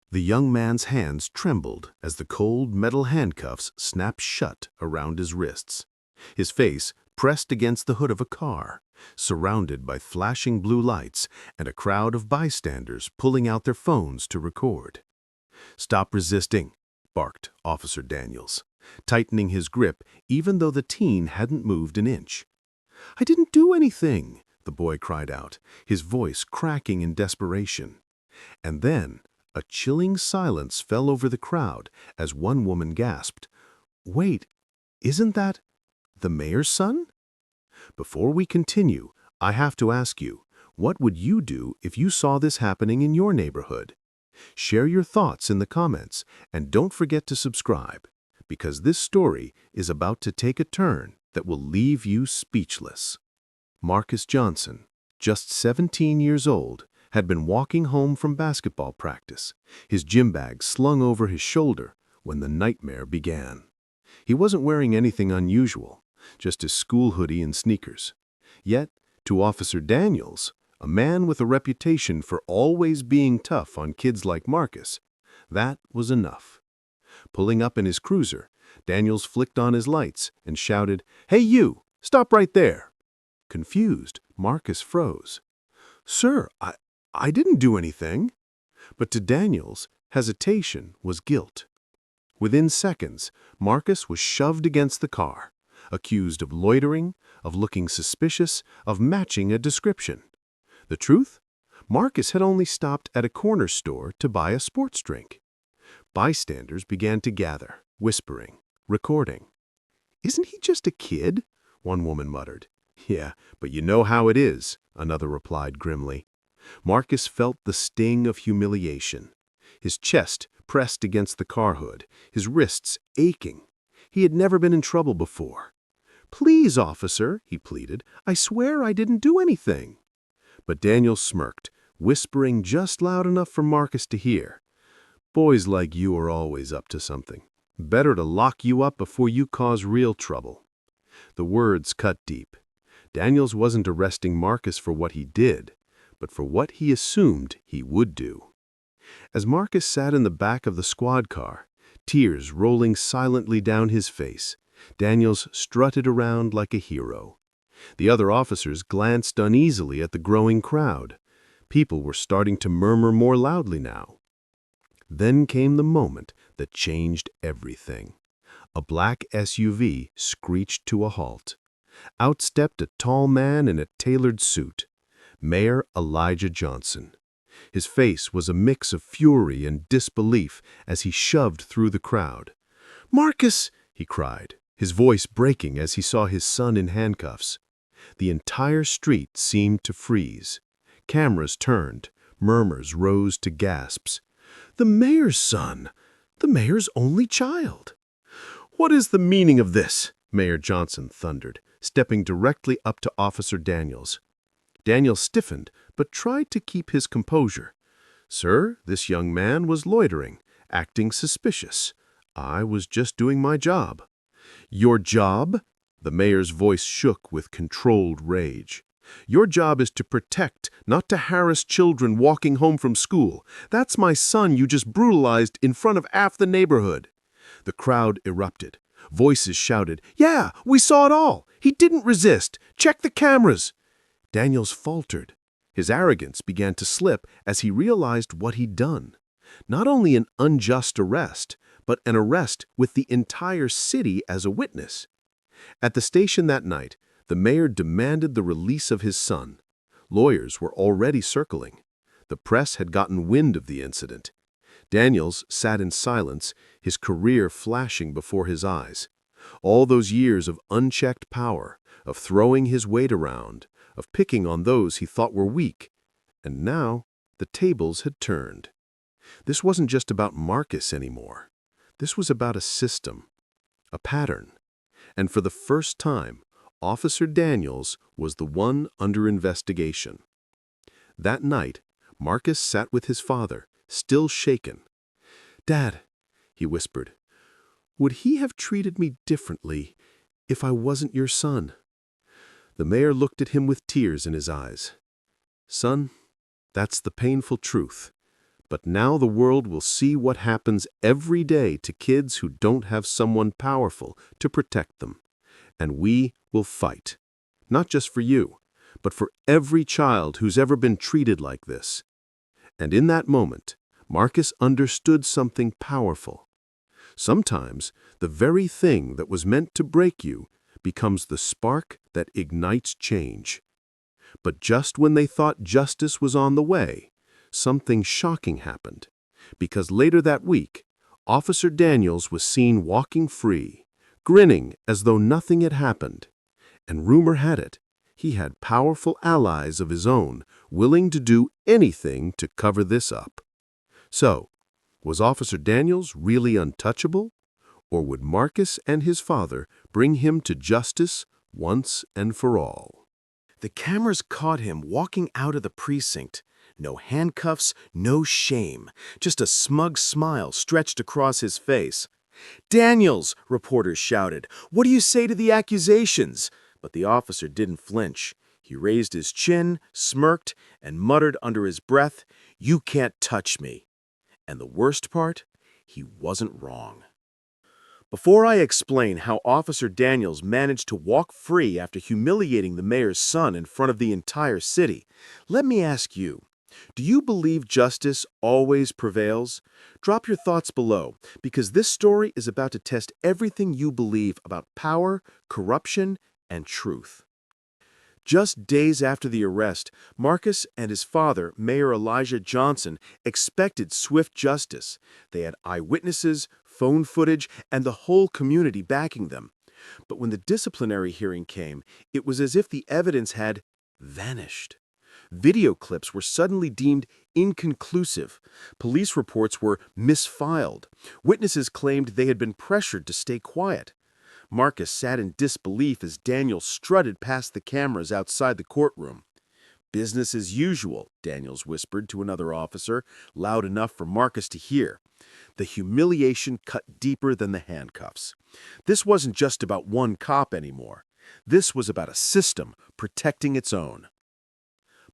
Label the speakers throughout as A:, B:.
A: The young man's hands trembled as the cold metal handcuffs snapped shut around his wrists. His face pressed against the hood of a car, surrounded by flashing blue lights and a crowd of bystanders pulling out their phones to record. "Stop resisting," barked Officer Daniels, tightening his grip even though the teen hadn't moved an inch. "I didn't do anything," the boy cried out, his voice cracking in desperation. And then a chilling silence fell over the crowd as one woman gasped, "Wait, isn't that the mayor's son?" Before we continue, I have to ask you, what would you do if you saw this happening in your neighborhood? Share your thoughts in the comments, and don't forget to subscribe, because this story is about to take a turn that will leave you speechless. Marcus Johnson, just 17 years old, had been walking home from basketball practice, his gym bag slung over his shoulder, when the nightmare began. He wasn't wearing anything unusual, just his school hoodie and sneakers. Yet, to Officer Daniels, a man with a reputation for always being tough on kids like Marcus, that was enough. Pulling up in his cruiser, Daniels flicked on his lights and shouted, "Hey you, stop right there!" Confused, Marcus froze. "Sir, I didn't do anything." But to Daniels, hesitation was guilt. Within seconds, Marcus was shoved against the car, accused of loitering, of looking suspicious, of matching a description. The truth? Marcus had only stopped at a corner store to buy a sports drink. Bystanders began to gather, whispering, recording. "Isn't he just a kid?" one woman muttered. "Yeah, but you know how it is," another replied grimly. Marcus felt the sting of humiliation. His chest pressed against the car hood, his wrists aching. He had never been in trouble before. "Please, officer," he pleaded, "I swear I didn't do anything." But Daniel smirked, whispering just loud enough for Marcus to hear. "Boys like you are always up to something. Better to lock you up before you cause real trouble." The words cut deep. Daniels wasn't arresting Marcus for what he did, but for what he assumed he would do. As Marcus sat in the back of the squad car, tears rolling silently down his face, Daniels strutted around like a hero. The other officers glanced uneasily at the growing crowd. People were starting to murmur more loudly now. Then came the moment that changed everything. A black SUV screeched to a halt. Out stepped a tall man in a tailored suit, Mayor Elijah Johnson. His face was a mix of fury and disbelief as he shoved through the crowd. "Marcus!" he cried, his voice breaking as he saw his son in handcuffs. The entire street seemed to freeze. Cameras turned, murmurs rose to gasps. "The mayor's son! The mayor's only child!" "What is the meaning of this?" Mayor Johnson thundered, stepping directly up to Officer Daniels. Daniels stiffened, but tried to keep his composure. "Sir, this young man was loitering, acting suspicious. I was just doing my job." "Your job?" The mayor's voice shook with controlled rage. "Your job is to protect, not to harass children walking home from school. That's my son you just brutalized in front of half the neighborhood." The crowd erupted. Voices shouted, "Yeah, we saw it all. He didn't resist. Check the cameras." Daniels faltered. His arrogance began to slip as he realized what he'd done. Not only an unjust arrest, but an arrest with the entire city as a witness. At the station that night, the mayor demanded the release of his son. Lawyers were already circling. The press had gotten wind of the incident. Daniels sat in silence, his career flashing before his eyes. All those years of unchecked power, of throwing his weight around, of picking on those he thought were weak. And now, the tables had turned. This wasn't just about Marcus anymore. This was about a system, a pattern. And for the first time, Officer Daniels was the one under investigation. That night, Marcus sat with his father, still shaken. "Dad," he whispered, "would he have treated me differently if I wasn't your son?" The mayor looked at him with tears in his eyes. "Son, that's the painful truth. But now the world will see what happens every day to kids who don't have someone powerful to protect them. And we will fight. Not just for you, but for every child who's ever been treated like this. And in that moment, Marcus understood something powerful. Sometimes, the very thing that was meant to break you becomes the spark that ignites change. But just when they thought justice was on the way, something shocking happened. Because later that week, Officer Daniels was seen walking free, grinning as though nothing had happened. And rumor had it, he had powerful allies of his own, willing to do anything to cover this up. So, was Officer Daniels really untouchable? Or would Marcus and his father bring him to justice once and for all?
B: The cameras caught him walking out of the precinct. No handcuffs, no shame, just a smug smile stretched across his face. "Daniels!" reporters shouted. "What do you say to the accusations?" But the officer didn't flinch. He raised his chin, smirked, and muttered under his breath, "You can't touch me." And the worst part? He wasn't wrong. Before I explain how Officer Daniels managed to walk free after humiliating the mayor's son in front of the entire city, let me ask you, do you believe justice always prevails? Drop your thoughts below, because this story is about to test everything you believe about power, corruption, and truth. Just days after the arrest, Marcus and his father, Mayor Elijah Johnson, expected swift justice. They had eyewitnesses, phone footage, and the whole community backing them. But when the disciplinary hearing came, it was as if the evidence had vanished. Video clips were suddenly deemed inconclusive. Police reports were misfiled. Witnesses claimed they had been pressured to stay quiet. Marcus sat in disbelief as Daniels strutted past the cameras outside the courtroom. "Business as usual," Daniels whispered to another officer, loud enough for Marcus to hear. The humiliation cut deeper than the handcuffs. This wasn't just about one cop anymore. This was about a system protecting its own.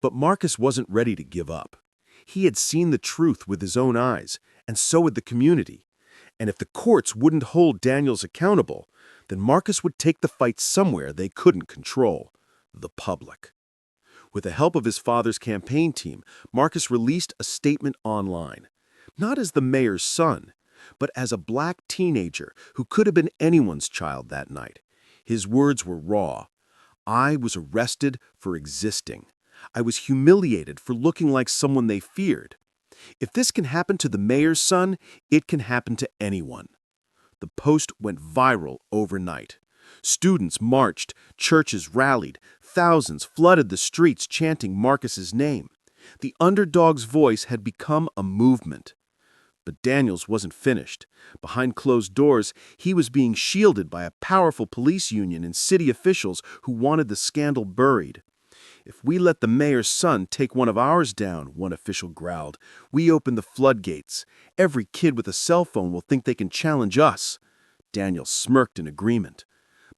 B: But Marcus wasn't ready to give up. He had seen the truth with his own eyes, and so had the community. And if the courts wouldn't hold Daniels accountable, then Marcus would take the fight somewhere they couldn't control: the public. With the help of his father's campaign team, Marcus released a statement online. Not as the mayor's son, but as a black teenager who could have been anyone's child that night. His words were raw. "I was arrested for existing. I was humiliated for looking like someone they feared. If this can happen to the mayor's son, it can happen to anyone." The post went viral overnight. Students marched, churches rallied, thousands flooded the streets chanting Marcus's name. The underdog's voice had become a movement. But Daniels wasn't finished. Behind closed doors, he was being shielded by a powerful police union and city officials who wanted the scandal buried. "If we let the mayor's son take one of ours down," one official growled, "we open the floodgates. Every kid with a cell phone will think they can challenge us." Daniels smirked in agreement.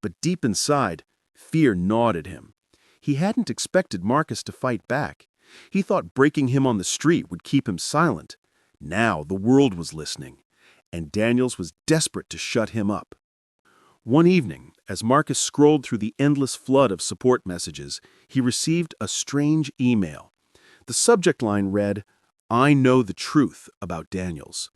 B: But deep inside, fear gnawed at him. He hadn't expected Marcus to fight back. He thought breaking him on the street would keep him silent. Now the world was listening, and Daniels was desperate to shut him up. One evening, as Marcus scrolled through the endless flood of support messages, he received a strange email. The subject line read, "I know the truth about Daniels."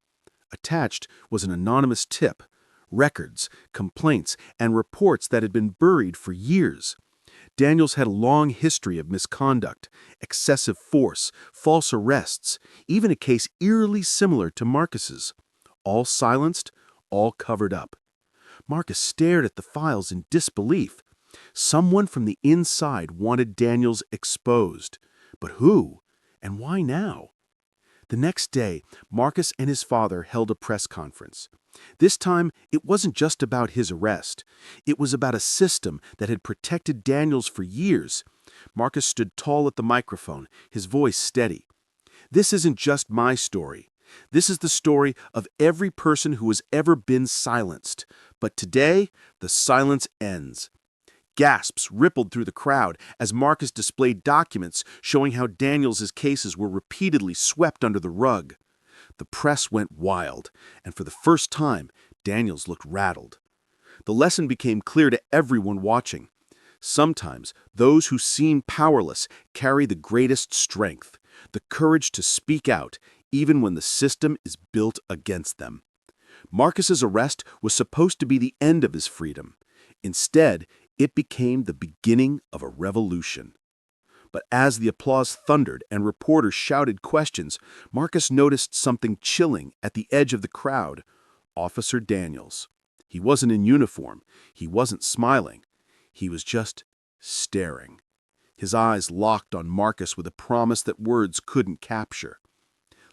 B: Attached was an anonymous tip: records, complaints, and reports that had been buried for years. Daniels had a long history of misconduct, excessive force, false arrests, even a case eerily similar to Marcus's. All silenced, all covered up. Marcus stared at the files in disbelief. Someone from the inside wanted Daniels exposed. But who? And why now? The next day, Marcus and his father held a press conference. This time, it wasn't just about his arrest. It was about a system that had protected Daniels for years. Marcus stood tall at the microphone, his voice steady. "This isn't just my story. This is the story of every person who has ever been silenced. But today, the silence ends." Gasps rippled through the crowd as Marcus displayed documents showing how Daniels' cases were repeatedly swept under the rug. The press went wild, and for the first time, Daniels looked rattled. The lesson became clear to everyone watching. Sometimes those who seem powerless carry the greatest strength, the courage to speak out, even when the system is built against them. Marcus's arrest was supposed to be the end of his freedom. Instead, it became the beginning of a revolution. But as the applause thundered and reporters shouted questions, Marcus noticed something chilling at the edge of the crowd. Officer Daniels. He wasn't in uniform. He wasn't smiling. He was just staring. His eyes locked on Marcus with a promise that words couldn't capture.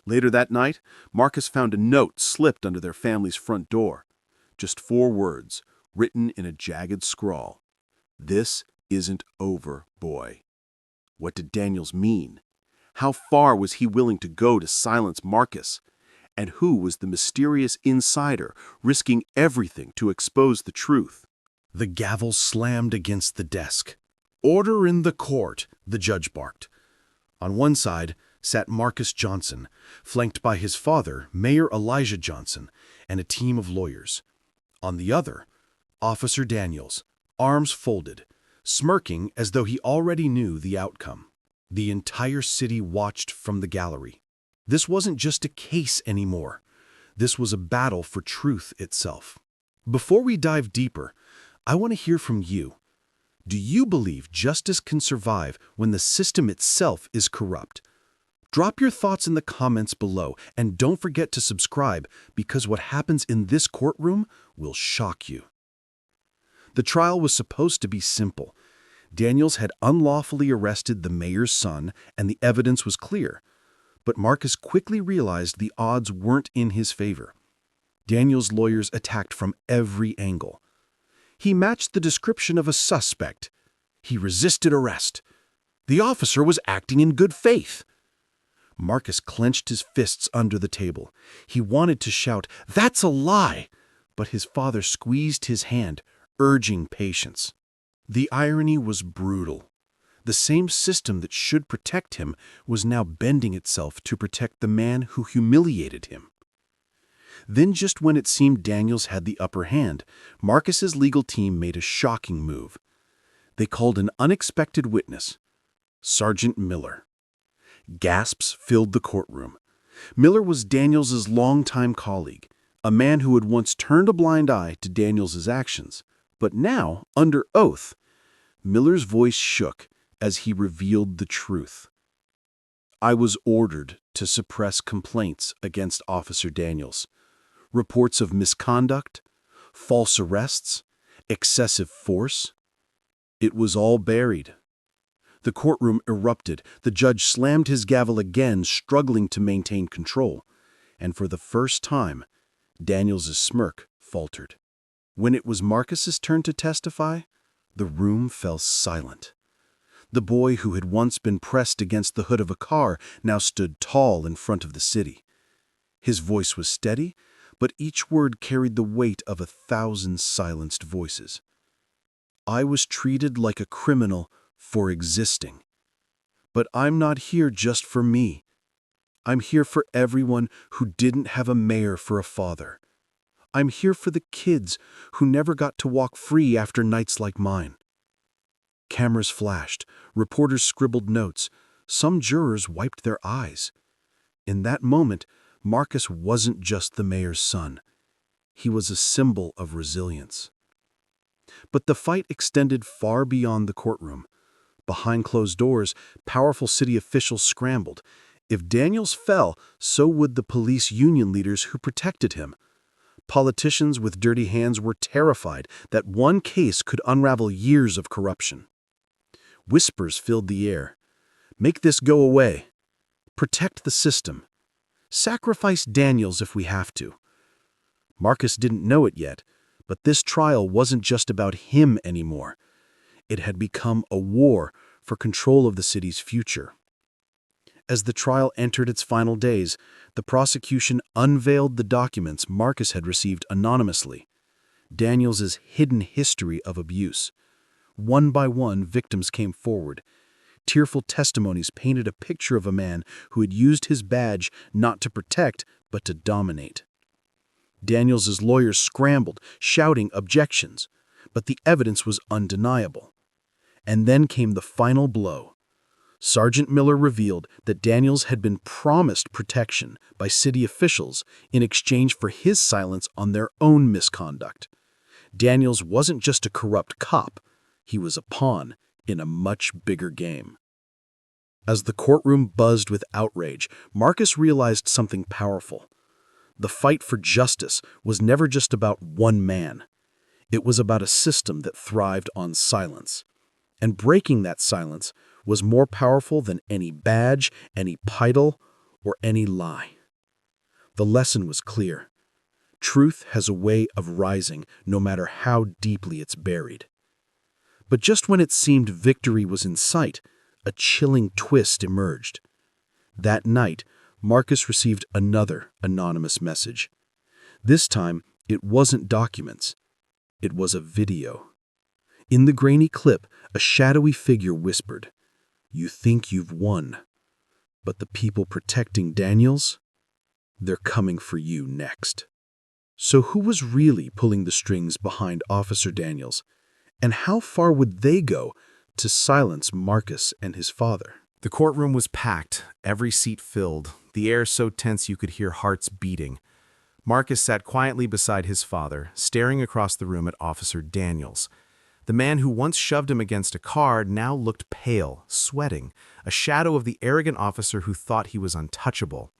B: Later that night, Marcus found a note slipped under their family's front door. Just 4 words, written in a jagged scrawl. "This isn't over, boy." What did Daniels mean? How far was he willing to go to silence Marcus? And who was the mysterious insider risking everything to expose the truth? The gavel slammed against the desk. "Order in the court," the judge barked. On one side sat Marcus Johnson, flanked by his father, Mayor Elijah Johnson, and a team of lawyers. On the other, Officer Daniels, arms folded, smirking as though he already knew the outcome. The entire city watched from the gallery. This wasn't just a case anymore. This was a battle for truth itself. Before we dive deeper, I want to hear from you. Do you believe justice can survive when the system itself is corrupt? Drop your thoughts in the comments below, and don't forget to subscribe, because what happens in this courtroom will shock you. The trial was supposed to be simple. Daniels had unlawfully arrested the mayor's son, and the evidence was clear. But Marcus quickly realized the odds weren't in his favor. Daniels' lawyers attacked from every angle. He matched the description of a suspect. He resisted arrest. The officer was acting in good faith. Marcus clenched his fists under the table. He wanted to shout, "That's a lie!" But his father squeezed his hand, urging patience. The irony was brutal. The same system that should protect him was now bending itself to protect the man who humiliated him. Then, just when it seemed Daniels had the upper hand, Marcus's legal team made a shocking move. They called an unexpected witness, Sergeant Miller. Gasps filled the courtroom. Miller was Daniels' longtime colleague, a man who had once turned a blind eye to Daniels' actions. But now, under oath, Miller's voice shook as he revealed the truth. "I was ordered to suppress complaints against Officer Daniels. Reports of misconduct, false arrests, excessive force. It was all buried." The courtroom erupted. The judge slammed his gavel again, struggling to maintain control. And for the first time, Daniels' smirk faltered. When it was Marcus's turn to testify, the room fell silent. The boy who had once been pressed against the hood of a car now stood tall in front of the city. His voice was steady, but each word carried the weight of 1,000 silenced voices. "I was treated like a criminal for existing. But I'm not here just for me. I'm here for everyone who didn't have a mayor for a father. I'm here for the kids who never got to walk free after nights like mine." Cameras flashed, reporters scribbled notes, some jurors wiped their eyes. In that moment, Marcus wasn't just the mayor's son. He was a symbol of resilience. But the fight extended far beyond the courtroom. Behind closed doors, powerful city officials scrambled. If Daniels fell, so would the police union leaders who protected him. Politicians with dirty hands were terrified that one case could unravel years of corruption. Whispers filled the air. "Make this go away. Protect the system. Sacrifice Daniels if we have to." Marcus didn't know it yet, but this trial wasn't just about him anymore. It had become a war for control of the city's future. As the trial entered its final days, the prosecution unveiled the documents Marcus had received anonymously, Daniels' hidden history of abuse. One by one, victims came forward. Tearful testimonies painted a picture of a man who had used his badge not to protect, but to dominate. Daniels's lawyers scrambled, shouting objections, but the evidence was undeniable. And then came the final blow. Sergeant Miller revealed that Daniels had been promised protection by city officials in exchange for his silence on their own misconduct. Daniels wasn't just a corrupt cop, he was a pawn in a much bigger game. As the courtroom buzzed with outrage, Marcus realized something powerful. The fight for justice was never just about one man. It was about a system that thrived on silence. And breaking that silence was more powerful than any badge, any title, or any lie. The lesson was clear. Truth has a way of rising no matter how deeply it's buried. But just when it seemed victory was in sight, a chilling twist emerged. That night, Marcus received another anonymous message. This time, it wasn't documents. It was a video. In the grainy clip, a shadowy figure whispered, "You think you've won, but the people protecting Daniels? They're coming for you next." So who was really pulling the strings behind Officer Daniels? And how far would they go to silence Marcus and his father?
A: The courtroom was packed, every seat filled, the air so tense you could hear hearts beating. Marcus sat quietly beside his father, staring across the room at Officer Daniels. The man who once shoved him against a car now looked pale, sweating, a shadow of the arrogant officer who thought he was untouchable.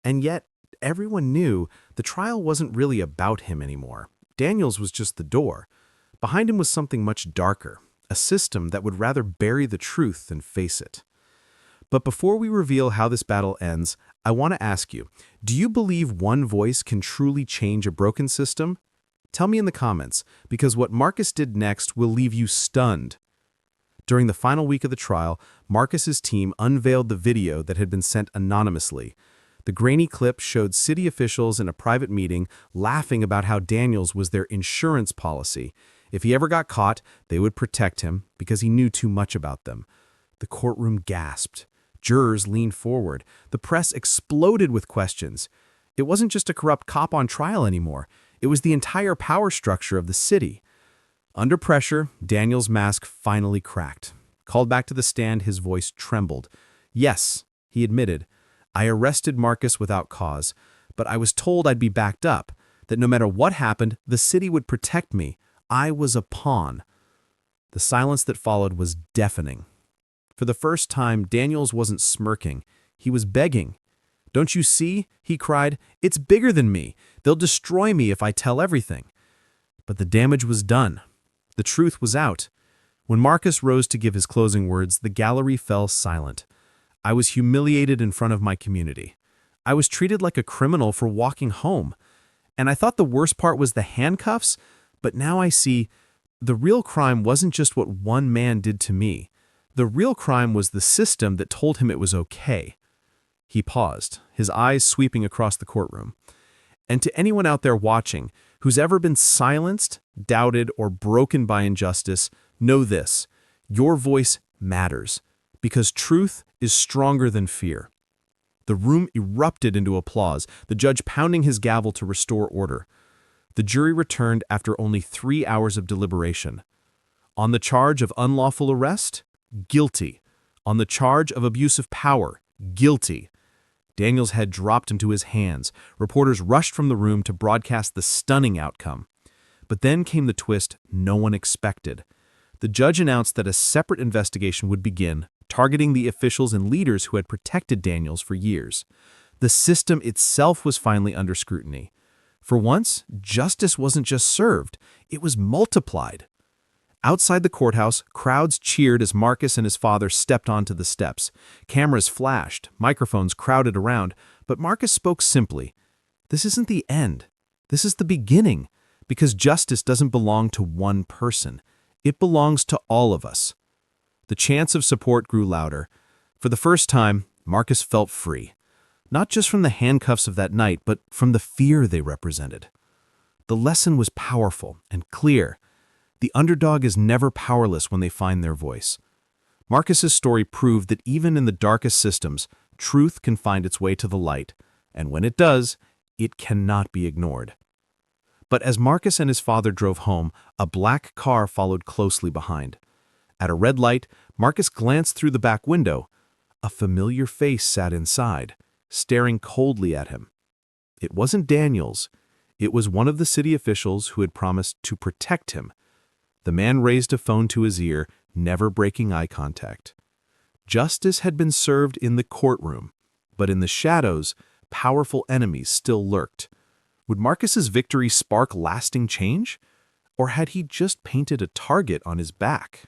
A: And yet, everyone knew the trial wasn't really about him anymore. Daniels was just the door. Behind him was something much darker, a system that would rather bury the truth than face it. But before we reveal how this battle ends, I want to ask you, do you believe one voice can truly change a broken system? Tell me in the comments, because what Marcus did next will leave you stunned. During the final week of the trial, Marcus's team unveiled the video that had been sent anonymously. The grainy clip showed city officials in a private meeting laughing about how Daniels was their insurance policy. If he ever got caught, they would protect him because he knew too much about them. The courtroom gasped. Jurors leaned forward. The press exploded with questions. It wasn't just a corrupt cop on trial anymore. It was the entire power structure of the city. Under pressure, Daniels' mask finally cracked. Called back to the stand, his voice trembled. "Yes," he admitted, "I arrested Marcus without cause, but I was told I'd be backed up, that no matter what happened, the city would protect me. I was a pawn." The silence that followed was deafening. For the first time, Daniels wasn't smirking. He was begging. "Don't you see?" he cried. "It's bigger than me. They'll destroy me if I tell everything." But the damage was done. The truth was out. When Marcus rose to give his closing words, the gallery fell silent. "I was humiliated in front of my community. I was treated like a criminal for walking home. And I thought the worst part was the handcuffs, but now I see the real crime wasn't just what one man did to me. The real crime was the system that told him it was okay." He paused, his eyes sweeping across the courtroom. And to anyone out there watching who's ever been silenced, doubted, or broken by injustice, know this: your voice matters, because truth is stronger than fear. The room erupted into applause, the judge pounding his gavel to restore order. The jury returned after only 3 hours of deliberation. On the charge of unlawful arrest, guilty. On the charge of abuse of power, guilty. Daniels' head dropped into his hands. Reporters rushed from the room to broadcast the stunning outcome. But then came the twist no one expected. The judge announced that a separate investigation would begin, targeting the officials and leaders who had protected Daniels for years. The system itself was finally under scrutiny. For once, justice wasn't just served, it was multiplied. Outside the courthouse, crowds cheered as Marcus and his father stepped onto the steps. Cameras flashed, microphones crowded around, but Marcus spoke simply. "This isn't the end. This is the beginning, because justice doesn't belong to one person. It belongs to all of us." The chants of support grew louder. For the first time, Marcus felt free. Not just from the handcuffs of that night, but from the fear they represented. The lesson was powerful and clear. The underdog is never powerless when they find their voice. Marcus's story proved that even in the darkest systems, truth can find its way to the light, and when it does,
C: It cannot be ignored. But as Marcus and his father drove home, a black car followed closely behind. At a red light, Marcus glanced through the back window. A familiar face sat inside, staring coldly at him. It wasn't Daniels. It was one of the city officials who had promised to protect him. The man raised a phone to his ear, never breaking eye contact. Justice had been served in the courtroom, but in the shadows, powerful enemies still lurked. Would Marcus's victory spark lasting change? Or had he just painted a target on his back?